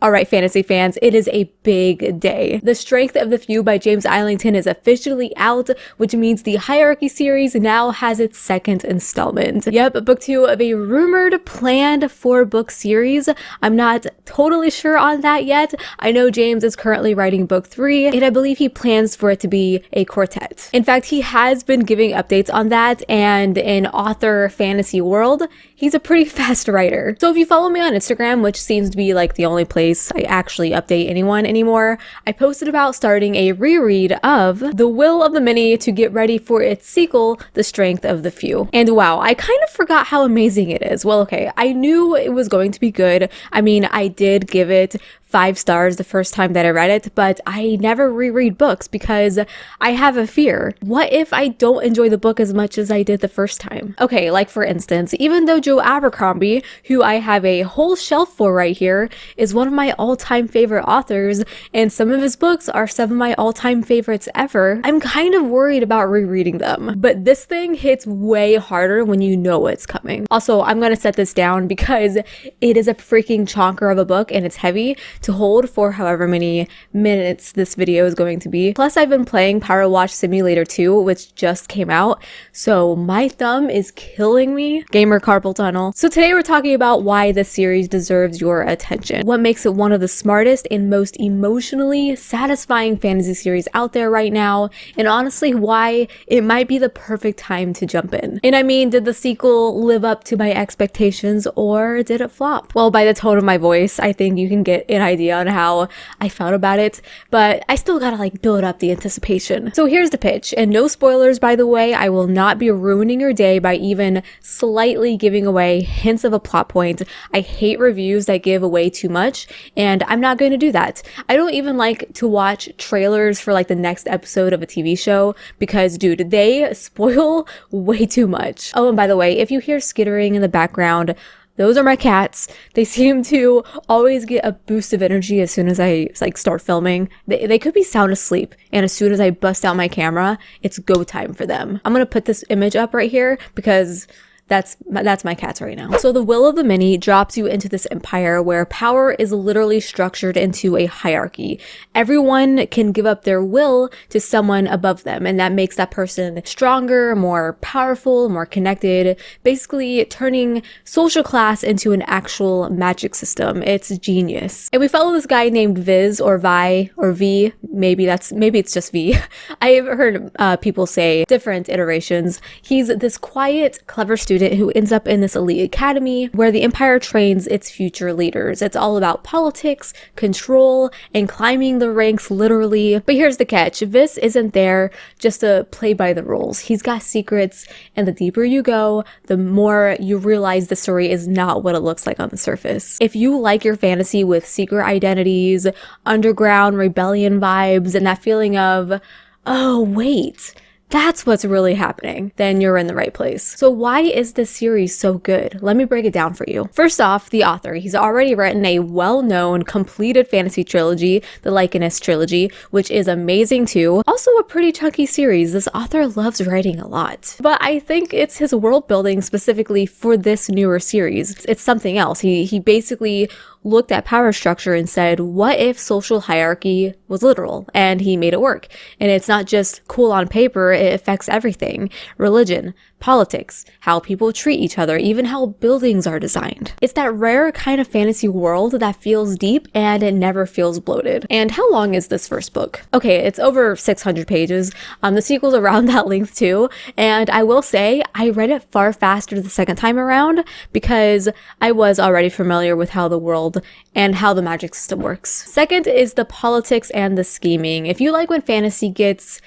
All right, fantasy fans, it is a big day. The Strength of the Few by James Islington is officially out, which means the Hierarchy series now has its second installment. Yep, book 2 of a rumored planned 4-book series. I'm not totally sure on that yet. I know James is currently writing book 3, and I believe he plans for it to be a quartet. In fact, he has been giving updates on that, and in author fantasy world, he's a pretty fast writer. So if you follow me on Instagram, which seems to be like the only place I actually update anyone anymore, I posted about starting a reread of The Will of the Many to get ready for its sequel, The Strength of the Few. And wow, I kind of forgot how amazing it is. Well, okay, I knew it was going to be good. I mean, I did give it 5 stars the first time that I read it, but I never reread books because I have a fear. What if I don't enjoy the book as much as I did the first time? Okay, like for instance, even though Joe Abercrombie, who I have a whole shelf for right here, is one of my all-time favorite authors, and some of his books are some of my all-time favorites ever, I'm kind of worried about rereading them. But this thing hits way harder when you know it's coming. Also, I'm gonna set this down because it is a freaking chonker of a book and it's heavy to hold for however many minutes this video is going to be. Plus, I've been playing Power Wash Simulator 2, which just came out, so my thumb is killing me. Gamer carpal tunnel. So today we're talking about why this series deserves your attention, what makes it one of the smartest and most emotionally satisfying fantasy series out there right now, and honestly why it might be the perfect time to jump in. And I mean, did the sequel live up to my expectations or did it flop? Well, by the tone of my voice, I think you can get an idea on how I felt about it, but I still gotta like build up the anticipation. So here's the pitch, and no spoilers by the way. I will not be ruining your day by even slightly giving away hints of a plot point. I hate reviews that give away too much, and I'm not going to do that. I don't even like to watch trailers for like the next episode of a TV show because dude, they spoil way too much. Oh, and by the way, if you hear skittering in the background, those are my cats. They seem to always get a boost of energy as soon as I like start filming. They could be sound asleep, and as soon as I bust out my camera, it's go time for them. I'm gonna put this image up right here because that's my cats right now. So The Will of the Many drops you into this empire where power is literally structured into a hierarchy. Everyone can give up their will to someone above them, and that makes that person stronger, more powerful, more connected, basically turning social class into an actual magic system. It's genius. And we follow this guy named Viz or Vi or V. Maybe it's just V. I've heard people say different iterations. He's this quiet, clever student who ends up in this elite academy where the empire trains its future leaders. It's all about politics, control, and climbing the ranks literally. But here's the catch. Viz isn't there just to play by the rules. He's got secrets, and the deeper you go, the more you realize the story is not what it looks like on the surface. If you like your fantasy with secret identities, underground rebellion vibes, and that feeling of, oh wait, that's what's really happening, then you're in the right place. So why is this series so good? Let me break it down for you. First off, the author. He's already written a well-known completed fantasy trilogy, the Lycanus trilogy, which is amazing too. Also a pretty chunky series. This author loves writing a lot. But I think it's his world building specifically for this newer series. It's something else. He basically looked at power structure and said, what if social hierarchy was literal? And he made it work. And it's not just cool on paper, it affects everything. Religion, politics, how people treat each other, even how buildings are designed. It's that rare kind of fantasy world that feels deep and it never feels bloated. And how long is this first book? Okay, it's over 600 pages. The sequel's around that length too. And I will say, I read it far faster the second time around because I was already familiar with how the world and how the magic system works. Second is the politics and the scheming. If you like when fantasy gets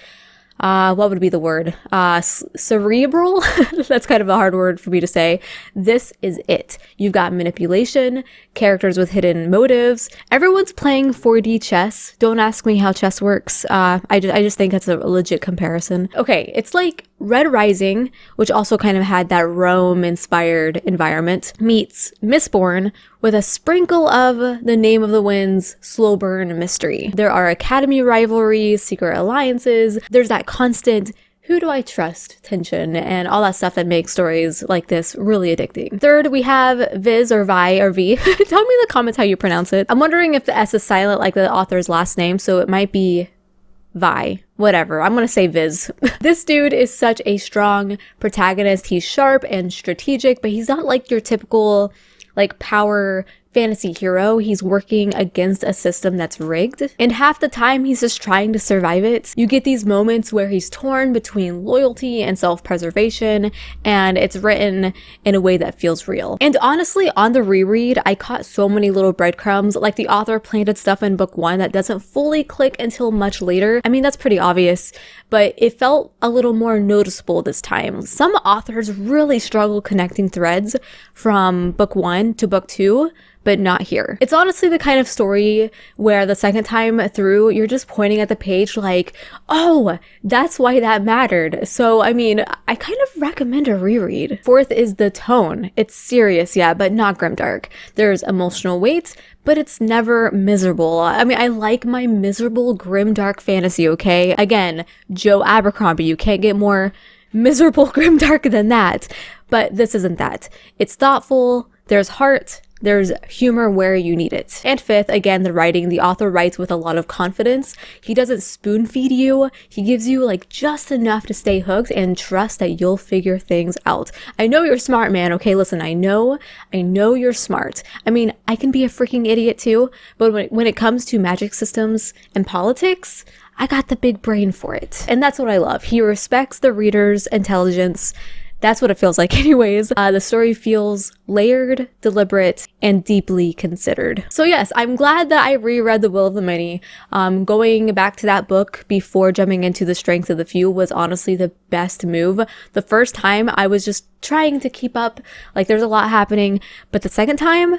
what would be the word? Cerebral? That's kind of a hard word for me to say. This is it. You've got manipulation, characters with hidden motives. Everyone's playing 4D chess. Don't ask me how chess works. I just think that's a legit comparison. Okay, it's like Red Rising, which also kind of had that Rome-inspired environment, meets Mistborn with a sprinkle of The Name of the Wind's slow burn mystery. There are academy rivalries, secret alliances. There's that constant who do I trust tension and all that stuff that makes stories like this really addicting. Third, we have Viz or Vi or V. Tell me in the comments how you pronounce it. I'm wondering if the S is silent like the author's last name, so it might be Vi. Whatever, I'm gonna say Viz. This dude is such a strong protagonist. He's sharp and strategic, but he's not like your typical like power fantasy hero. He's working against a system that's rigged, and half the time he's just trying to survive it. You get these moments where he's torn between loyalty and self-preservation, and it's written in a way that feels real. And honestly, on the reread, I caught so many little breadcrumbs, like the author planted stuff in book 1 that doesn't fully click until much later. I mean, that's pretty obvious, but it felt a little more noticeable this time. Some authors really struggle connecting threads from book 1 to book 2, but not here. It's honestly the kind of story where the second time through, you're just pointing at the page like, oh, that's why that mattered. So, I mean, I kind of recommend a reread. Fourth is the tone. It's serious, yeah, but not grimdark. There's emotional weight, but it's never miserable. I mean, I like my miserable grimdark fantasy, okay? Again, Joe Abercrombie, you can't get more miserable grimdark than that. But this isn't that. It's thoughtful, there's heart, there's humor where you need it. And fifth, again, the writing. The author writes with a lot of confidence. He doesn't spoon feed you. He gives you like just enough to stay hooked and trust that you'll figure things out. I know you're smart, man. Okay, listen, I know you're smart. I mean, I can be a freaking idiot too, but when it comes to magic systems and politics, I got the big brain for it. And that's what I love. He respects the reader's intelligence. That's what it feels like anyways. The story feels layered, deliberate, and deeply considered. So yes, I'm glad that I reread The Will of the Many. Going back to that book before jumping into The Strength of the Few was honestly the best move. The first time I was just trying to keep up, like there's a lot happening, but the second time,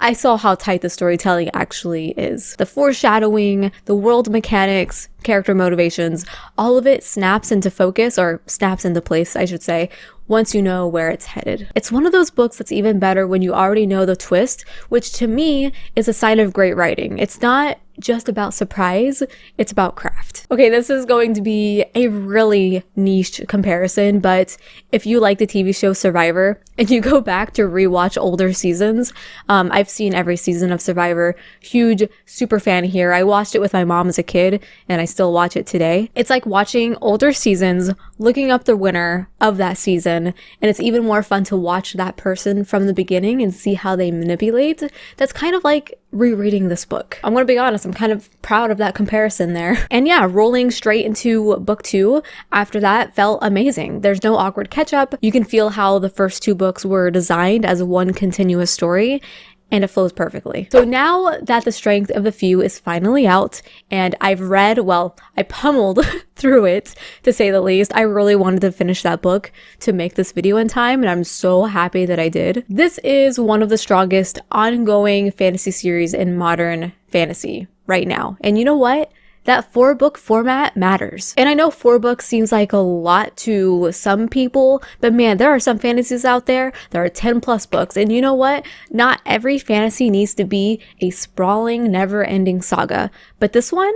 I saw how tight the storytelling actually is. The foreshadowing, the world mechanics, character motivations, all of it snaps into focus, or snaps into place, I should say, once you know where it's headed. It's one of those books that's even better when you already know the twist, which to me is a sign of great writing. It's not just about surprise, it's about craft. Okay, this is going to be a really niche comparison, but if you like the TV show Survivor and you go back to rewatch older seasons, I've seen every season of Survivor, huge super fan here. I watched it with my mom as a kid and I still watch it today. It's like watching older seasons, looking up the winner of that season, and it's even more fun to watch that person from the beginning and see how they manipulate. That's kind of like rereading this book. I'm gonna be honest, I'm kind of proud of that comparison there. And yeah, rolling straight into book 2 after that felt amazing. There's no awkward catch up. You can feel how the first 2 books were designed as one continuous story, and it flows perfectly. So now that The Strength of the Few is finally out and I've read, well, I pummeled through it to say the least. I really wanted to finish that book to make this video in time, and I'm so happy that I did. This is one of the strongest ongoing fantasy series in modern fantasy right now. And you know what? That 4-book format matters. And I know 4 books seems like a lot to some people, but man, there are some fantasies out there that are 10+ books. And you know what? Not every fantasy needs to be a sprawling, never-ending saga. But this one,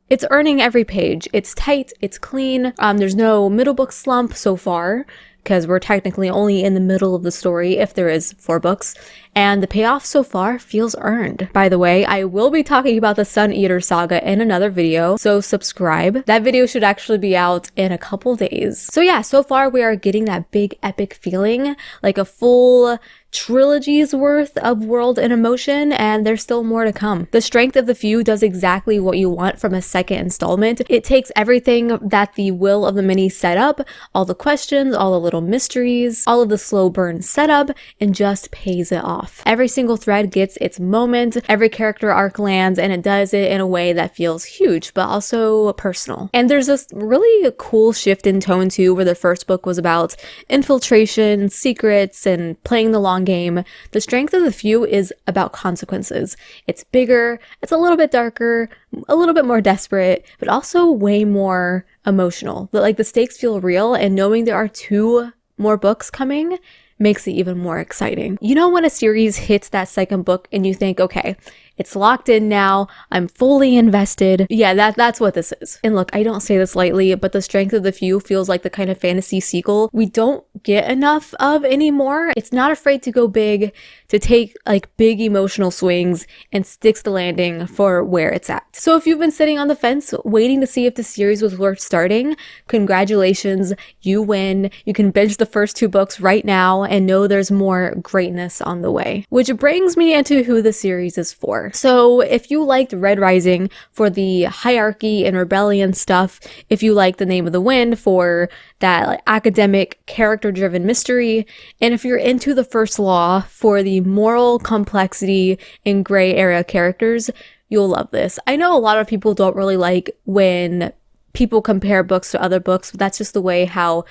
it's earning every page. It's tight, it's clean. There's no middle book slump so far, because we're technically only in the middle of the story if there is 4 books, and the payoff so far feels earned. By the way, I will be talking about the Sun Eater saga in another video, so subscribe. That video should actually be out in a couple days. So yeah, so far we are getting that big epic feeling, like a full trilogy's worth of world and emotion, and there's still more to come. The Strength of the Few does exactly what you want from a second installment. It takes everything that the Will of the Many set up, all the questions, all the little mysteries, all of the slow burn setup, and just pays it off. Every single thread gets its moment, every character arc lands, and it does it in a way that feels huge, but also personal. And there's this really cool shift in tone too, where the first book was about infiltration, secrets, and playing the long game. The Strength of the Few is about consequences. It's bigger, it's a little bit darker, a little bit more desperate, but also way more emotional. Like the stakes feel real, and knowing there are 2 more books coming makes it even more exciting. You know when a series hits that second book and you think, okay, It's locked in now. I'm fully invested. Yeah, that's what this is. And look, I don't say this lightly, but The Strength of the Few feels like the kind of fantasy sequel we don't get enough of anymore. It's not afraid to go big, to take like big emotional swings, and sticks the landing for where it's at. So if you've been sitting on the fence waiting to see if the series was worth starting, congratulations, you win. You can binge the first 2 books right now and know there's more greatness on the way. Which brings me into who the series is for. So if you liked Red Rising for the hierarchy and rebellion stuff, if you like The Name of the Wind for that like, academic character-driven mystery, and if you're into The First Law for the moral complexity and gray area characters, you'll love this. I know a lot of people don't really like when people compare books to other books, but that's just the way how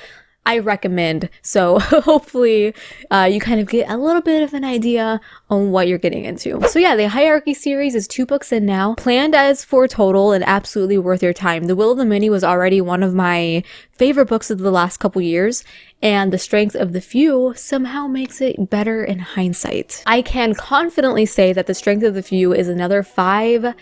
I recommend. So hopefully you kind of get a little bit of an idea on what you're getting into. So yeah, the Hierarchy series is 2 books in now, planned as 4 total and absolutely worth your time. The Will of the Many was already one of my favorite books of the last couple years, and The Strength of the Few somehow makes it better in hindsight. I can confidently say that The Strength of the Few is another 5,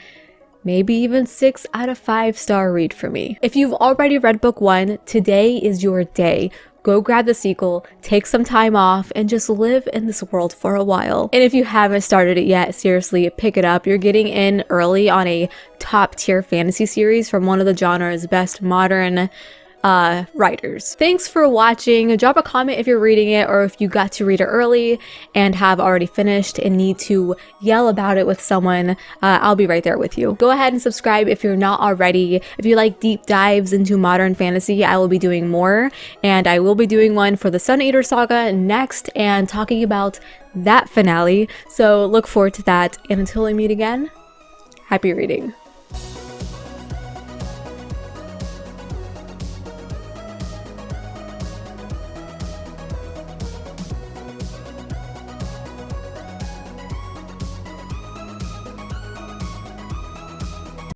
maybe even 6 out of 5-star read for me. If you've already read book 1, today is your day. Go grab the sequel, take some time off, and just live in this world for a while. And if you haven't started it yet, seriously, pick it up. You're getting in early on a top-tier fantasy series from one of the genre's best modern writers. Thanks for watching. Drop a comment if you're reading it or if you got to read it early and have already finished and need to yell about it with someone. I'll be right there with you. Go ahead and subscribe if you're not already. If you like deep dives into modern fantasy, I will be doing more, and I will be doing one for the Sun Eater saga next and talking about that finale. So look forward to that, and until I meet again, happy reading.